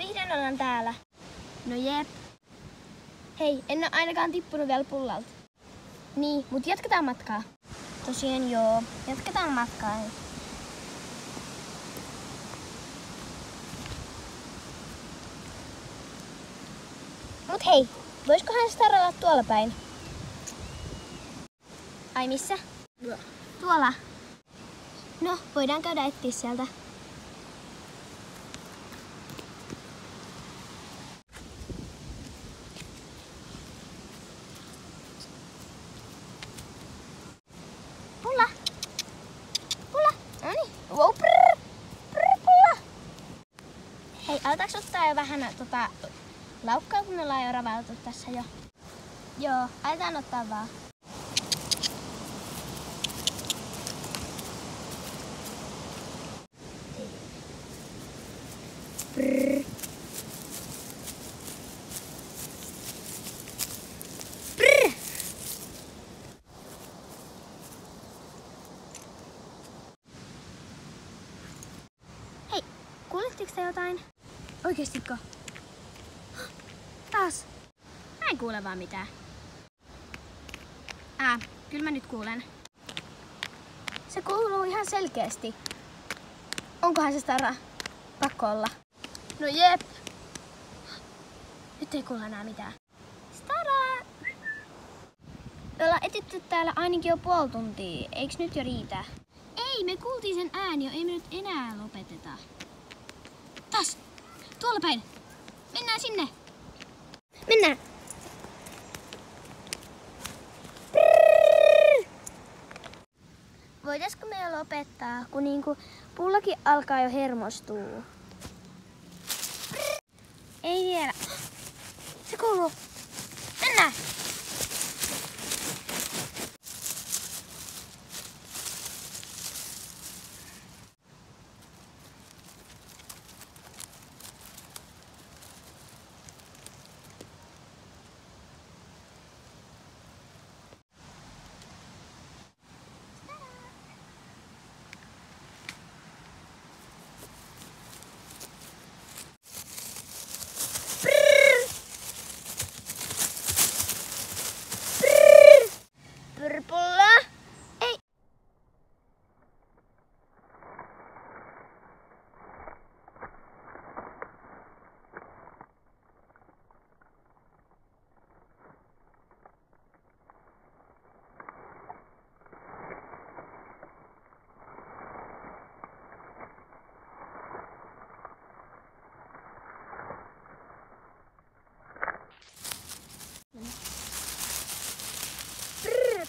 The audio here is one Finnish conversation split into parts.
vihdoin ollaan täällä. No jep. Hei, en oo ainakaan tippunut vielä pullalta. Niin, mut jatketaan matkaa. Tosiaan joo, jatketaan matkaa. Mut hei, voiskohan Stara olla tuolla päin? Ai missä? Tuolla. No, voidaan käydä etsiä sieltä. Pulla! Pulla! Noniin. Wow, pulla! Hei, aletaanko ottaa jo vähän laukkaa, kun ollaan jo ravaltu tässä jo? Joo, aletaan ottaa vaan. Prrr. Prrr. Hei, kuulitteko te jotain? Oikeestiko? Taas. Mä en kuule vaan mitään. Kyllä mä nyt kuulen. Se kuuluu ihan selkeästi. Onkohan se Stara? Pakko olla. No jep. Nyt ei kuule enää mitään. Stara! Me ollaan etitty täällä ainakin jo puoli tuntia. Eiks nyt jo riitä? Ei, me kuultiin sen ääni jo. Ei me nyt enää lopeteta. Taas! Tuolla päin! Mennään sinne! Mennään! Voitaisko me lopettaa, kun pullakin alkaa jo hermostua? Ei vielä. Se kuuluu. Mennään! Pulla! Ei!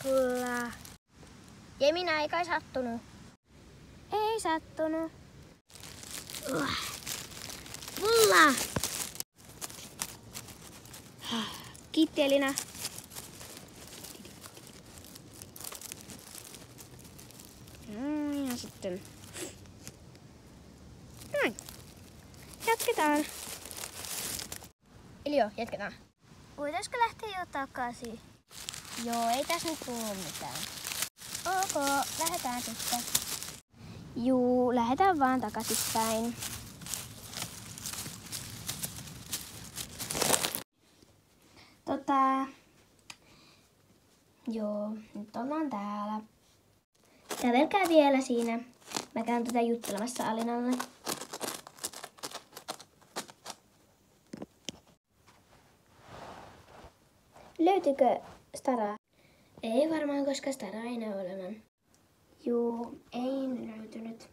Pulla. Jemina ei kai sattunut. Ei sattunut. Pulla! Kiitti Elina. Ja sitten. Noin. Jatketaan. Eli joo, jatketaan. Voitaisko lähteä jo takaisin? Joo, ei tässä nyt tullut mitään. Ok, lähdetään sitten. Juu, lähdetään vaan takaisinpäin. Joo, nyt ollaan täällä. Kävelkää vielä siinä. Mä käyn juttelemassa Alinalle. Löytyykö Stara? Ei varmaan, koska Stara ei näy olevan. Juu, ei löytynyt.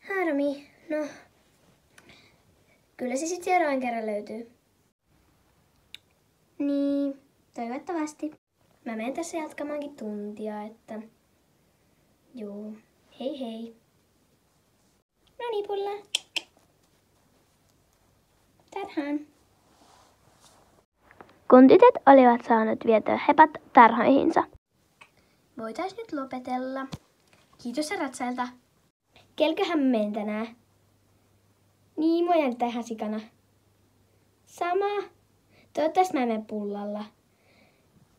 Harmi, no. Kyllä se sitten seuraavan kerran löytyy. Niin, toivottavasti. Mä menen tässä jatkamaankin tuntia, että... Juu, hei hei. Noniin, Pulla. Tarhaan. Kun tytöt olivat saaneet vietyä hepat tarhoihinsa. Voitais nyt lopetella. Kiitos ratsailta. Kelköhän menen tänään? Niin, mua jännittää ihan sikana. Sama. Toivottavasti mä menen pullalla.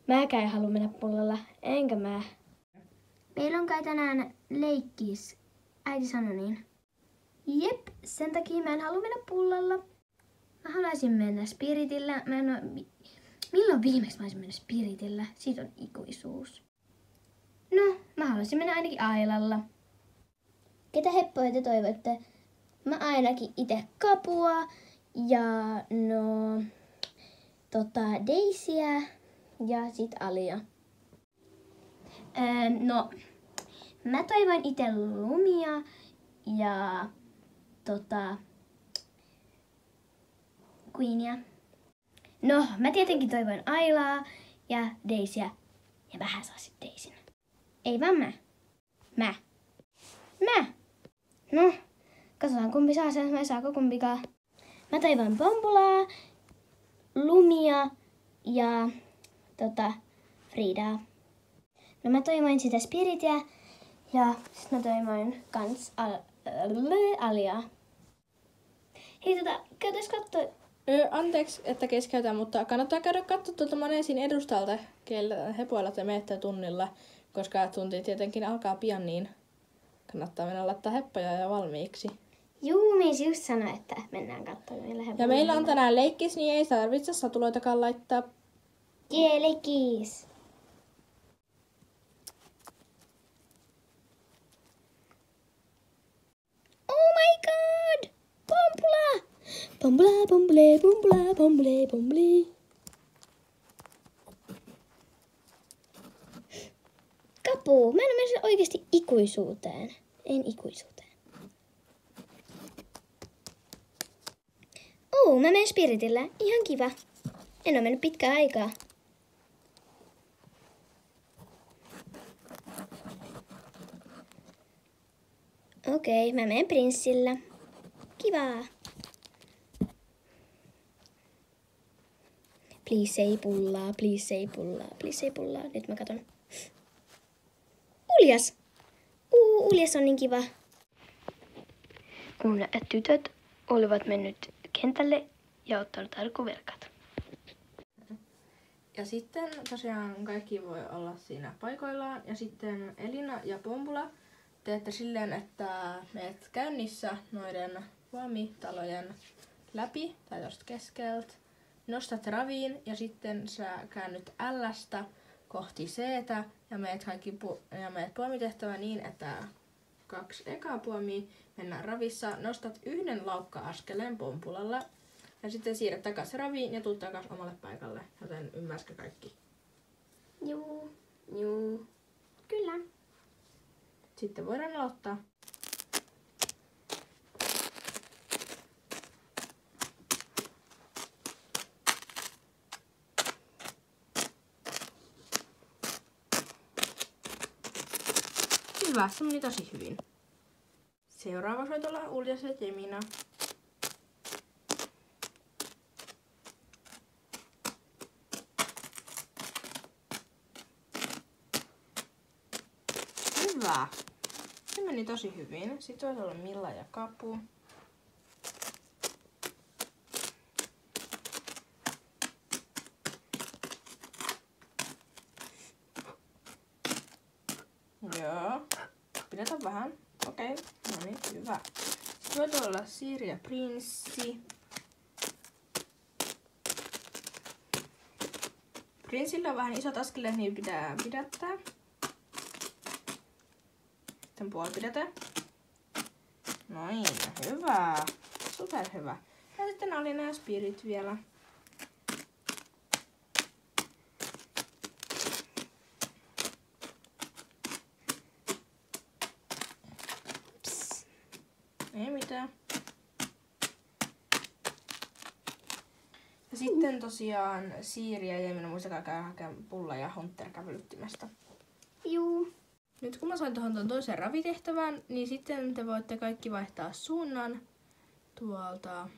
Mäkään en halua mennä pullalla, enkä mä. Meillä on kai tänään leikkis. Äiti sanoi niin. Jep, sen takia mä en halua mennä pullalla. Mä haluaisin mennä Spiritillä. Milloin viimeksi mä olisin mennä Spiritillä? Siitä on ikuisuus. No, mä haluaisin mennä ainakin Ailalla. Ketä heppoja te toivotte? Mä ainakin itse Kapua ja Daisyä ja sit Alia. Mä toivon itse Lumia ja Queenia. No, mä tietenkin toivon Ailaa ja Daisyä ja vähän saa sit Daisyn. Ei vaan mä. No, katsotaan kumpi saa sen, vai saako kumpikaan. Mä toivon Bombulaa, Lumia ja Fridaa. No mä toivoin sitä Spiritia ja sit mä toivoin kans Aliaa. Hei käytäis kattoo. Anteeksi, että keskeytän, mutta kannattaa käydä katsoa tuolta Maneesin edustalta, keillä hepoilla te menette tunnilla, koska tunti tietenkin alkaa pian, niin kannattaa mennä laittaa heppoja ja valmiiksi. Juu, mies just sanoi, että mennään katsomaan meillä hepoilla. Ja meillä on tänään leikkis, niin ei tarvitse satuloitakaan laittaa. Jee, leikkis! Oh my god! Bombula! Bombula, bombule, bombula, bombule, bombule. Kapu, mä en mene oikeesti ikuisuuteen. En ikuisuuteen. Mä menen Spiritillä. Ihan kiva. En oo mennyt pitkään aikaa. Okei, mä menen Prinssillä. Kivaa. Please ei pullaa, please ei pullaa, please ei pullaa. Nyt mä katon. Uljas! Uljas on niin kiva. Kun tytöt olivat mennyt kentälle ja ottanut arkuverkat. Ja sitten tosiaan kaikki voi olla siinä paikoillaan. Ja sitten Elina ja Bombula teette silleen, että meet käynnissä noiden puomitalojen läpi tai tosta keskeltä. Nostat raviin ja sitten sä käännyt L:stä kohti C:tä ja meet puomitehtävä niin, että 2 ekaa puomia mennään ravissa. Nostat 1 laukka-askeleen Bombulalla ja sitten siirrät takaisin raviin ja tuut takaisin omalle paikalle. Joten ymmärsikö kaikki? Juu. Kyllä. Sitten voidaan aloittaa. Hyvä, se meni tosi hyvin. Seuraava voi olla Uljas ja Jemina. Hyvä. Se meni tosi hyvin. Sitten voisi olla Milla ja Kapu. Joo. Pidetään vähän. Okei. No niin, hyvä. Sitten voi olla Siiri ja Prinssi. Prinssillä on vähän isot askeleet, niin pitää pidättää. Sitten puoli pidetään. Noin, hyvä. Superhyvä. Ja sitten Alina ja Spirit vielä. Psst. Ei mitään. Ja sitten tosiaan Siiri ja Jemina, muistakaa käydä hakemaan pulla ja Hunter kävelyttimestä. Juu. Nyt kun mä sain tuohon toiseen ravitehtävään, niin sitten te voitte kaikki vaihtaa suunnan tuolta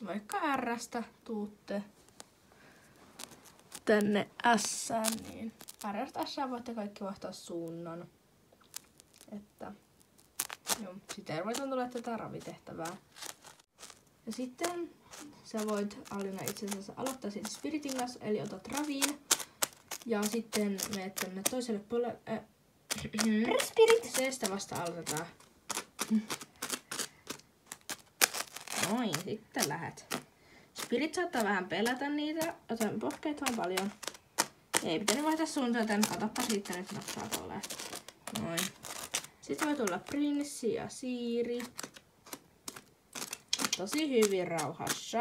vaikka R:stä tuutte tänne S:ään, niin R:stä S:ään voitte kaikki vaihtaa suunnan. Että joo, sitten voit tulla tätä ravitehtävää. Ja sitten sä voit Alina itse asiassa aloittaa siitä Spiritin kanssa, eli otat raviin. Ja sitten menet tänne toiselle puolelle. Spirit. Seestä vasta aloitetaan. Noin, sitten lähet. Spirit saattaa vähän pelätä niitä, joten pohkeet vaan paljon. Ei pitänyt vaihtaa suuntaan tän, katoppa siitä nyt napsaa tolleen. Noin. Sitten voi tulla prinssi ja siiri. Tosi hyvin rauhassa.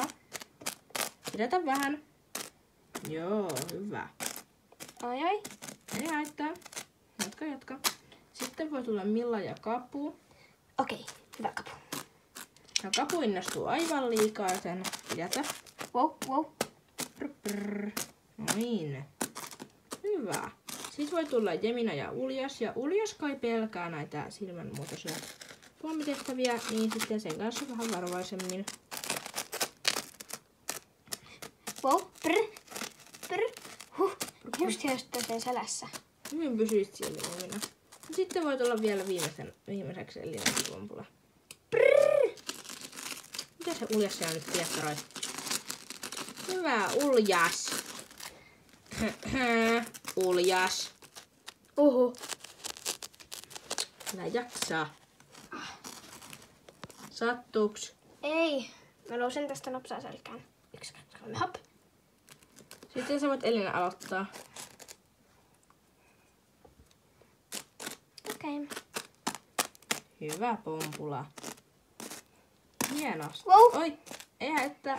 Pidetään vähän. Joo, hyvä. Ai. Ei haittaa. Jatka. Sitten voi tulla Milla ja Kapu. Okei, hyvä Kapu. Ja Kapu innostuu aivan liikaa, joten pidätä. Wow. Noin. Hyvä. Sitten voi tulla Jemina ja Uljas. Ja Uljas kai pelkää näitä silmänmuotoisia puomitehtäviä, niin sitten sen kanssa vähän varovaisemmin. Wow, Just jostain selässä. Hyvin pysyit siellä Jemina. Sitten voi tulla vielä viimeiseksi Elina ja Pompula. Mitä se Uljas siellä nyt piekkaroi? Hyvä, Uljas. Uljas. Oho. Älä jaksaa. Sattuuks? Ei. Mä nousen tästä nopsaa selkään. 1, 2, 3, hop. Sitten sä voit Elina aloittaa. Okei. Hyvä Pompula. Hienosti. Wow. Oi, ei haittaa.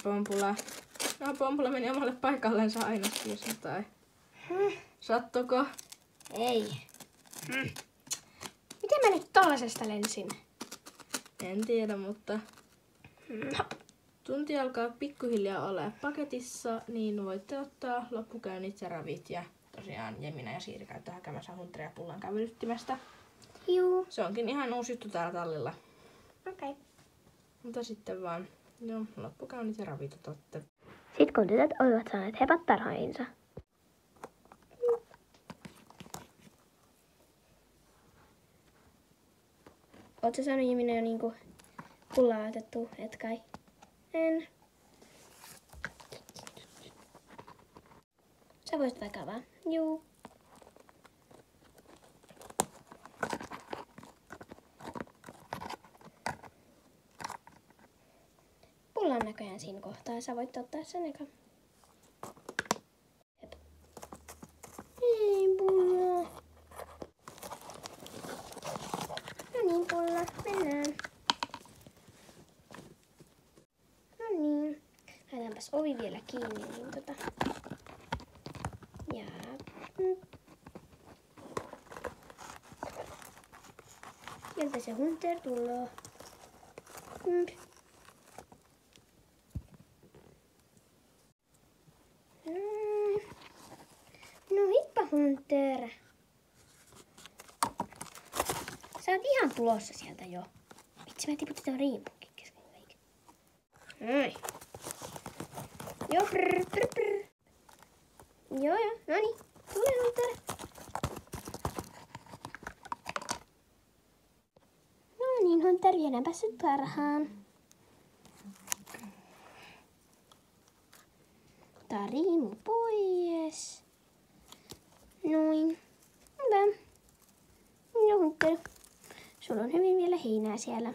Pompula. No, Pompula meni omalle paikallensa aina, jos jotain. Sattuko? Ei. Miten mä nyt tollasesta lensin? En tiedä, mutta tunti alkaa pikkuhiljaa olla paketissa, niin voitte ottaa loppukäynnit ja ravit. Ja tosiaan Jemina ja Siiri käyttää hakemässä huntteria pullan kävelyttimestä. Juu. Se onkin ihan uusi juttu täällä tallilla. Okei. Mutta sitten vaan, loppukäynnit ja ravit otatte. Sitten kun tytöt olivat saaneet hepat tarhoihinsa. Ootko saanut Jemina jo niinku pullaa otettu, et kai? En. Sä voisit vaikka vaan. Juu. Pulla on näköjään siinä kohtaa ja sä voit ottaa sen eka. Ei pulla. No niin pulla, mennään. No niin. Laitaanpas ovi vielä kiinni, niin Ja... Sieltä se Hunter tulee. No hippa Hunter. Sä oot ihan tulossa sieltä jo. Vitsi, mä tiputin tämän riipunkin kesken kaiken. Noin. Joo, prr. Joo, noniin. Tule Hunter. No niin, Hunter, vielä päässyt parhaan. Tää riimu pois. Noin. Hyvä. No Hunter, sulla on hyvin vielä heinää siellä.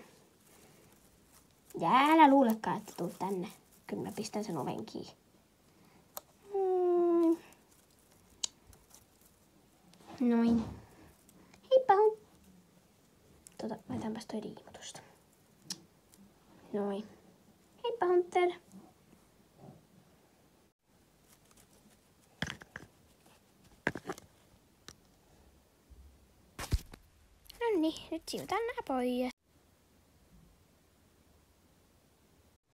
Ja älä luulekaan, että tuut tänne. Kyllä mä pistän sen oven kiinni. Noin. Heippa Hunter. Laitaanpas toi riimu tosta. Noin. Heippa Hunter. Noniin, nyt siutaan nää pois.